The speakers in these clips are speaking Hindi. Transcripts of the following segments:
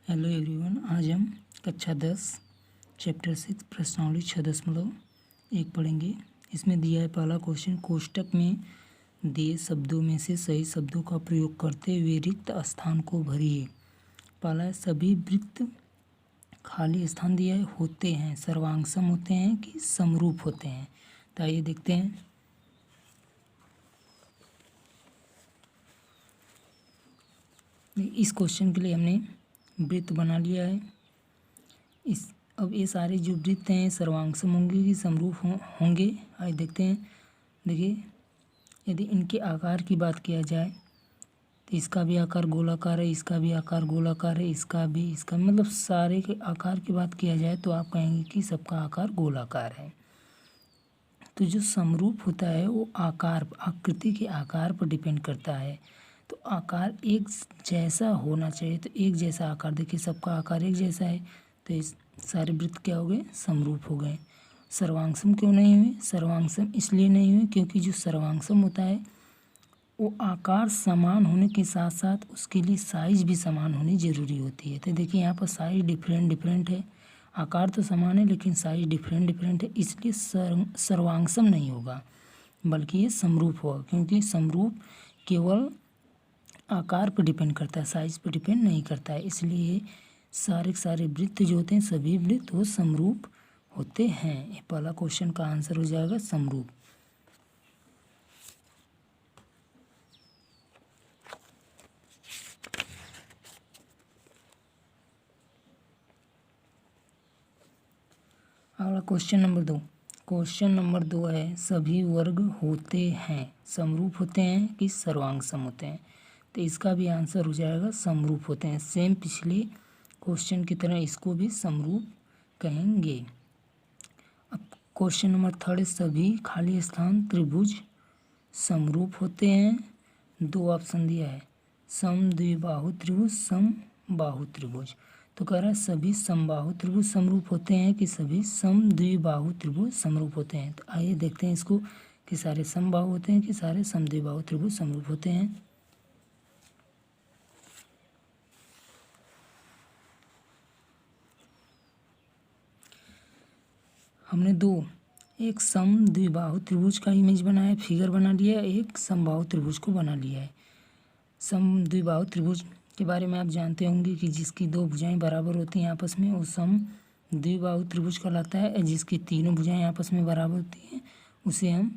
हेलो एवरीवन, आज हम कक्षा 10 चैप्टर 6 प्रश्नावली 6.1 पढ़ेंगे। इसमें दिया है पहला क्वेश्चन, कोष्टक में दिए शब्दों में से सही शब्दों का प्रयोग करते हुए रिक्त स्थान को भरिए। पहला है, सभी वृत्त खाली स्थान दिया है होते हैं सर्वांगसम होते हैं कि समरूप होते हैं। तो आइए देखते हैं। इस क्वेश्चन के लिए हमने वृत्त बना लिया है। अब ये सारे जो वृत्त हैं सर्वांगसम होंगे कि समरूप होंगे। आइए देखते हैं। देखिए, यदि इनके आकार की बात किया जाए तो इसका भी आकार गोलाकार है, इसका भी आकार गोलाकार है, इसका मतलब सारे के आकार की बात किया जाए तो आप कहेंगे कि सबका आकार गोलाकार है। तो जो समरूप होता है वो आकृति के आकार पर डिपेंड करता है। तो आकार एक जैसा होना चाहिए। तो एक जैसा आकार, देखिए सबका आकार एक जैसा है, तो इस सारे वृत्त क्या हो गए, समरूप हो गए। सर्वांगसम क्यों नहीं हुए? सर्वांगसम इसलिए नहीं हुए क्योंकि जो सर्वांगसम होता है वो आकार समान होने के साथ साथ उसके लिए साइज भी समान होनी ज़रूरी होती है। तो देखिए यहाँ पर साइज डिफरेंट है, आकार तो समान है लेकिन साइज डिफरेंट है, इसलिए सर्वांगसम नहीं होगा बल्कि ये समरूप होगा। क्योंकि समरूप केवल आकार पर डिपेंड करता है, साइज पर डिपेंड नहीं करता है, इसलिए सारे वृत्त जो होते हैं सभी वृत्त वो समरूप होते हैं। ये पहला क्वेश्चन का आंसर हो जाएगा समरूप। अगला क्वेश्चन नंबर 2 है, सभी वर्ग होते हैं समरूप होते हैं कि सर्वांगसम होते हैं? तो इसका भी आंसर हो जाएगा समरूप होते हैं। सेम पिछले क्वेश्चन की तरह इसको भी समरूप कहेंगे। अब क्वेश्चन नंबर 3, सभी खाली स्थान त्रिभुज समरूप होते हैं? 2 ऑप्शन दिया है, समद्विबाहु त्रिभुज, समबाहु त्रिभुज। तो कह रहा है सभी समबाहु त्रिभुज समरूप होते हैं कि सभी समद्विबाहु त्रिभुज समरूप होते हैं? तो आइए देखते हैं इसको कि सारे समबाहु होते हैं कि सारे समद्विबाहु त्रिभुज समरूप होते हैं। हमने एक समद्विबाहु त्रिभुज का इमेज बनाया, फिगर बना लिया, एक समबाहु त्रिभुज को बना लिया है। समद्विबाहु त्रिभुज के बारे में आप जानते होंगे कि जिसकी 2 भुजाएं बराबर होती हैं आपस में, वो समद्विबाहु त्रिभुज कहलाता है। जिसकी तीनों भुजाएं आपस में बराबर होती हैं उसे हम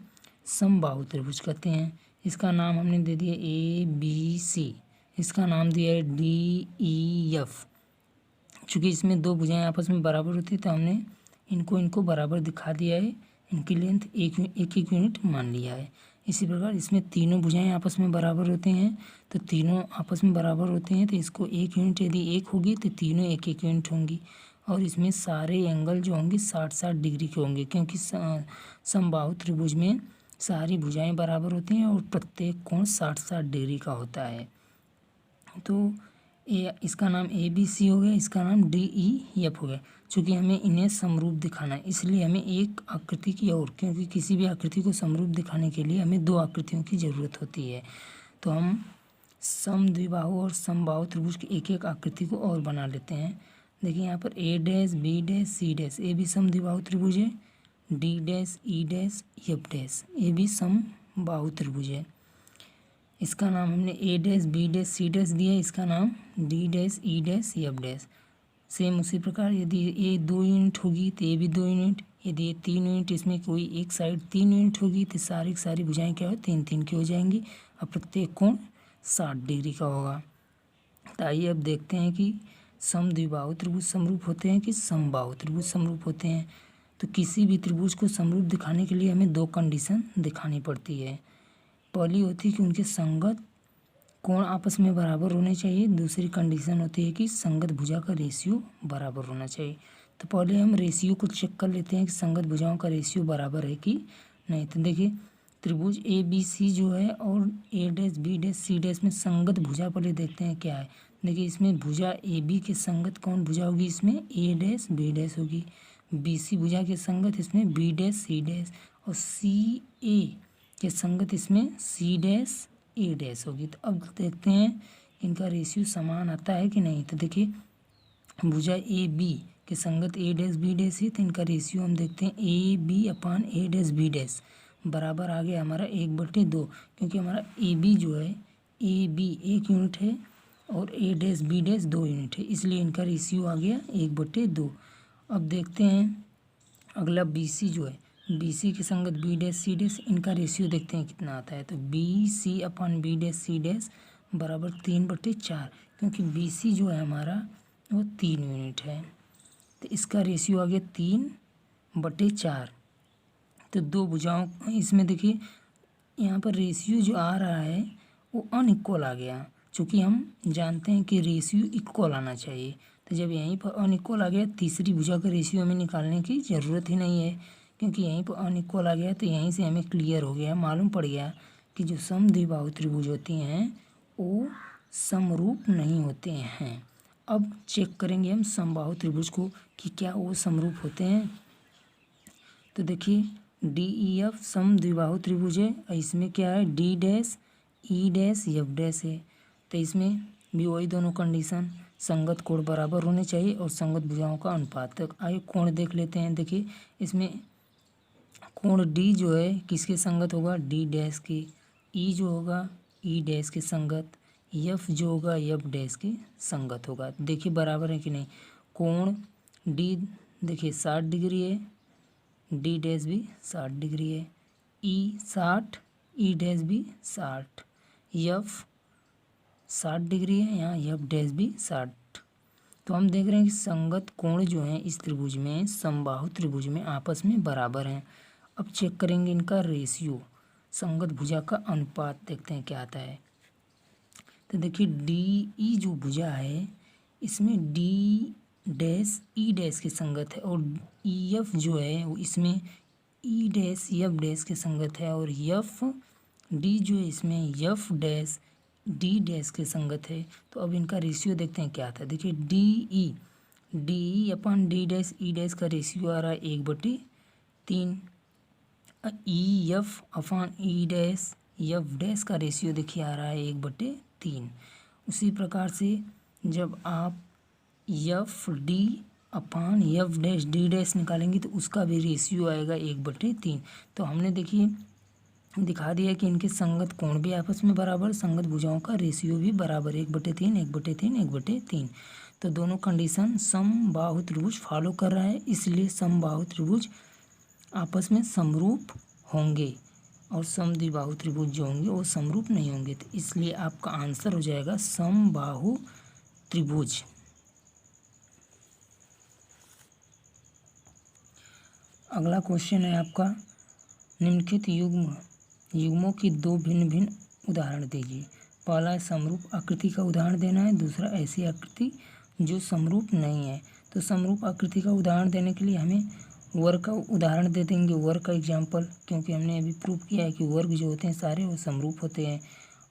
समबाहु त्रिभुज कहते हैं। इसका नाम हमने दे दिया ABC, इसका नाम दिया है DEF। चूँकि इसमें 2 भुजाएं आपस में बराबर होती है तो हमने इनको बराबर दिखा दिया है, इनकी लेंथ एक यूनिट मान लिया है। इसी प्रकार इसमें तीनों भुजाएं आपस में बराबर होते हैं, तो तीनों आपस में बराबर होते हैं तो इसको 1 यूनिट यदि एक होगी तो तीनों एक यूनिट होंगी। और इसमें सारे एंगल जो होंगे 60-60 डिग्री के होंगे, क्योंकि समबाहु त्रिभुज में सारी भुजाएं बराबर होती हैं और प्रत्येक कोण 60-60 डिग्री का होता है। तो इसका नाम ABC हो गया, इसका नाम DEF हो गया। चूँकि हमें इन्हें समरूप दिखाना है इसलिए हमें एक आकृति की और, क्योंकि किसी भी आकृति को समरूप दिखाने के लिए हमें 2 आकृतियों की ज़रूरत होती है। तो हम समद्विबाहु और समबाहु त्रिभुज की एक आकृति को और बना लेते हैं। देखिए यहाँ पर A dash B dash C dash, ये भी समद्विबाहु त्रिभुज है। D dash E dash F dash, ये भी समबाहु त्रिभुज है। इसका नाम हमने A dash B dash C dash दिया, इसका नाम D dash E dash F dash. Same उसी प्रकार यदि ये 2 यूनिट होगी तो ये भी 2 यूनिट, यदि ये 3 यूनिट, इसमें कोई एक साइड 3 यूनिट होगी तो सारी की सारी भुजाएं क्या हो, 3-3 की हो जाएंगी और प्रत्येक कोण 60 डिग्री का होगा। तो आइए अब देखते हैं कि समद्विबाहु त्रिभुज समरूप होते हैं कि समबाहु त्रिभुज समरूप होते हैं। तो किसी भी त्रिभुज को समरूप दिखाने के लिए हमें 2 कंडीशन दिखानी पड़ती है। पहली होती है कि उनके संगत कोण आपस में बराबर होने चाहिए, दूसरी कंडीशन होती है कि संगत भुजा का रेशियो बराबर होना चाहिए। तो पहले हम रेशियो को चेक कर लेते हैं कि संगत भुजाओं का रेशियो बराबर है कि नहीं। तो देखिए त्रिभुज ABC जो है और A dash B dash C dash में संगत भुजा पहले देखते हैं क्या है। देखिए इसमें भुजा AB के संगत कौन भुजा होगी, इसमें A डैश B डैश होगी। BC भुजा के संगत इसमें B डैश C डैश, और CA के संगत इसमें C डैश A डैश होगी। तो अब देखते हैं इनका रेशियो समान आता है कि नहीं। तो देखिए भुजा ए बी के संगत ए डैश बी डैश है, तो इनका रेशियो हम देखते हैं A B upon A dash B dash बराबर आ गया हमारा 1/2, क्योंकि हमारा ए बी जो है ए बी 1 यूनिट है और ए डैश बी डैश 2 यूनिट है, इसलिए इनका रेशियो आ गया 1/2। अब देखते हैं अगला बी सी जो है, बी सी के संगत बी डैश सी डैश, इनका रेशियो देखते हैं कितना आता है। तो बी सी अपान बी डैश सी डैश बराबर 3/4, क्योंकि बी सी जो है हमारा वो 3 यूनिट है, तो इसका रेशियो आ गया 3/4। तो दो भुजाओं, इसमें देखिए यहाँ पर रेशियो जो आ रहा है वो अनइक्वल आ गया, चूँकि हम जानते हैं कि रेशियो इक्वल आना चाहिए। तो जब यहीं पर अनइक्वल आ गया, तीसरी भुजा का रेशियो हमें निकालने की ज़रूरत ही नहीं है, क्योंकि यहीं पर अनइक्वल आ गया। तो यहीं से हमें क्लियर हो गया, मालूम पड़ गया कि जो समद्विबाहु त्रिभुज होती हैं वो समरूप नहीं होते हैं। अब चेक करेंगे हम समबाहु त्रिभुज को कि क्या वो समरूप होते हैं। तो देखिए डी ई एफ समद्विबाहु त्रिभुज है, इसमें क्या है डी डैश ई डैश एफ डैश है, तो इसमें भी वही दोनों कंडीशन, संगत कोण बराबर होने चाहिए और संगत भुजाओं का अनुपात। तक आइए कोण देख लेते हैं। देखिए इसमें कोण डी जो है किसके संगत होगा, डी डैश के, ई जो होगा ई डैश के संगत, एफ जो होगा एफ डैश के संगत होगा। देखिए बराबर है कि नहीं। कोण डी देखिए 60 डिग्री है, डी डैश भी 60 डिग्री है, ई 60, ई डैश भी 60, एफ 60 डिग्री है, यहाँ एफ डैश भी 60। तो हम देख रहे हैं कि संगत कोण जो हैं इस त्रिभुज में, समबाहु त्रिभुज में आपस में बराबर हैं। अब चेक करेंगे इनका रेशियो, संगत भुजा का अनुपात देखते हैं क्या आता है। तो देखिए डी ई जो भुजा है इसमें डी डैश ई डैश के संगत है और ई एफ जो है वो इसमें ई डैश एफ डैश के संगत है, और एफ डी जो है इसमें एफ डैश डी डैश के संगत है। तो अब इनका रेशियो देखते हैं क्या आता है। देखिए डी ई अपन डी डैश ई डैश का रेशियो आ रहा है 1/3, ई एफ अपन ई डैश एफ डैश का रेशियो देखिए आ रहा है 1/3। उसी प्रकार से जब आप F D upon F dash D dash निकालेंगे तो उसका भी रेशियो आएगा 1/3। तो हमने देखिए दिखा दिया कि इनके संगत कोण भी आपस में बराबर, संगत भुजाओं का रेशियो भी बराबर 1/3 1/3 1/3। तो दोनों कंडीशन समबाहु त्रिभुज फॉलो कर रहा है, इसलिए समबाहु त्रिभुज आपस में समरूप होंगे और समद्विबाहु त्रिभुज जो होंगे वो समरूप नहीं होंगे। तो इसलिए आपका आंसर हो जाएगा समबाहु त्रिभुज। अगला क्वेश्चन है आपका, निम्नलिखित युग्मों की दो भिन्न भिन्न उदाहरण दीजिए। पहला है समरूप आकृति का उदाहरण देना है, दूसरा ऐसी आकृति जो समरूप नहीं है। तो समरूप आकृति का उदाहरण देने के लिए हमें वर्ग का उदाहरण दे देंगे, वर्ग का एग्जाम्पल, क्योंकि हमने अभी प्रूव किया है कि वर्ग जो होते हैं सारे वो समरूप होते हैं।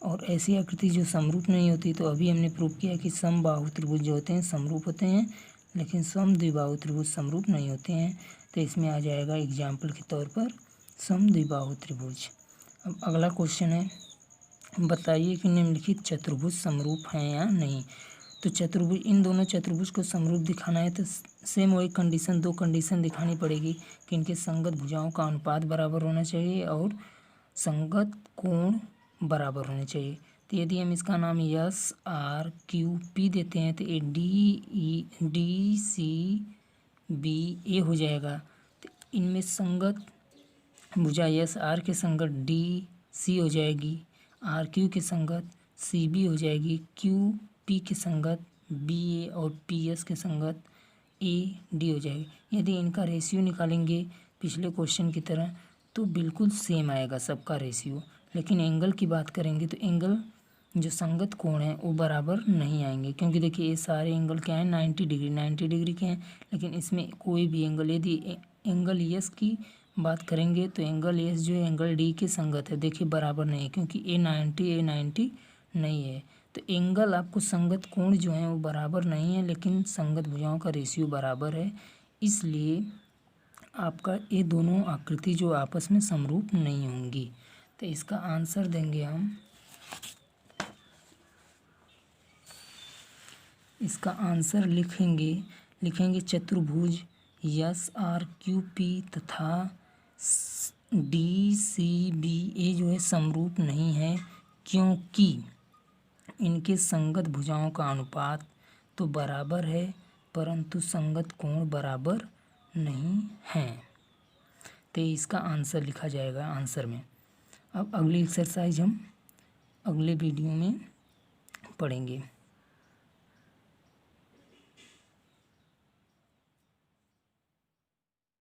और ऐसी आकृति जो समरूप नहीं होती, तो अभी हमने प्रूव किया कि समबाहु त्रिभुज जो होते हैं समरूप होते हैं, लेकिन समद्विबाहु त्रिभुज समरूप नहीं होते हैं। तो इसमें आ जाएगा एग्जाम्पल के तौर पर समद्विबाहु त्रिभुज। अब अगला क्वेश्चन है, बताइए कि निम्नलिखित चतुर्भुज समरूप हैं या नहीं। तो चतुर्भुज, इन दोनों चतुर्भुज को समरूप दिखाना है तो सेम वही कंडीशन, दो कंडीशन दिखानी पड़ेगी कि इनके संगत भुजाओं का अनुपात बराबर होना चाहिए और संगत कोण बराबर होने चाहिए। तो यदि हम इसका नाम एस आर क्यू पी देते हैं तो ये डी सी बी ए हो जाएगा। तो इनमें संगत भुजा एस आर के संगत डी सी हो जाएगी, आर क्यू के संगत सी बी हो जाएगी, क्यू पी के संगत बी ए और पी एस के संगत ए डी हो जाएगी। यदि इनका रेशियो निकालेंगे पिछले क्वेश्चन की तरह तो बिल्कुल सेम आएगा सबका रेशियो, लेकिन एंगल की बात करेंगे तो एंगल जो संगत कोण है वो बराबर नहीं आएंगे, क्योंकि देखिए ये सारे एंगल क्या है 90 डिग्री के हैं, लेकिन इसमें कोई भी एंगल, यदि एंगल एस की बात करेंगे तो एंगल एस जो है एंगल डी के संगत है, देखिए बराबर नहीं है, क्योंकि ए 90 नहीं है। तो एंगल आपको संगत कोण जो है वो बराबर नहीं है, लेकिन संगत भुजाओं का रेशियो बराबर है, इसलिए आपका ये दोनों आकृति जो आपस में समरूप नहीं होंगी। तो इसका आंसर देंगे हम इसका आंसर लिखेंगे चतुर्भुज यस आर क्यू पी तथा डी सी बी ए जो है समरूप नहीं है, क्योंकि इनके संगत भुजाओं का अनुपात तो बराबर है परंतु संगत कोण बराबर नहीं है। तो इसका आंसर लिखा जाएगा आंसर में। अब अगली एक्सरसाइज हम अगले वीडियो में पढ़ेंगे।